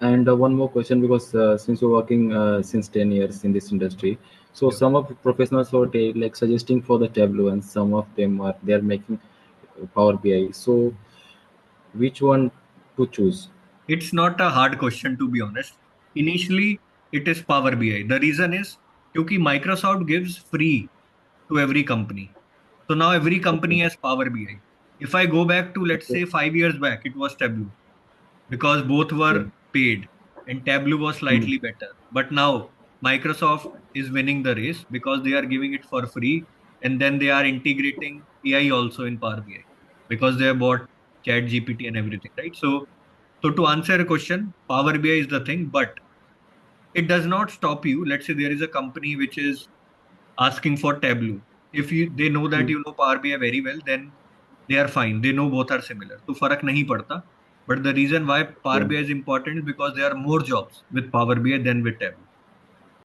And one more question, because since you're working since 10 years in this industry, so Yeah. some of the professionals were like suggesting for the Tableau, and some of them are they are making Power BI. So which one to choose? It's not a hard question, to be honest. Initially, it is Power BI. The reason is क्योंकि Microsoft gives free to every company. So now every Okay. company has Power BI. If I go back to, let's Okay. say, 5 years back, it was Tableau because both Okay. were paid and Tableau was Mm. slightly better. But now Microsoft is winning the race because they are giving it for free, and then they are integrating AI also in Power BI because they have bought ChatGPT and everything, right? So to answer a question, Power BI is the thing, but it does not stop you. Let's say there is a company which is asking for Tableau. If you they know that Mm. you know Power BI very well, then they are fine. They know both are similar. तो फर्क नहीं पड़ता. But the reason why Power Okay. BI is important is because there are more jobs with Power BI than with Tableau.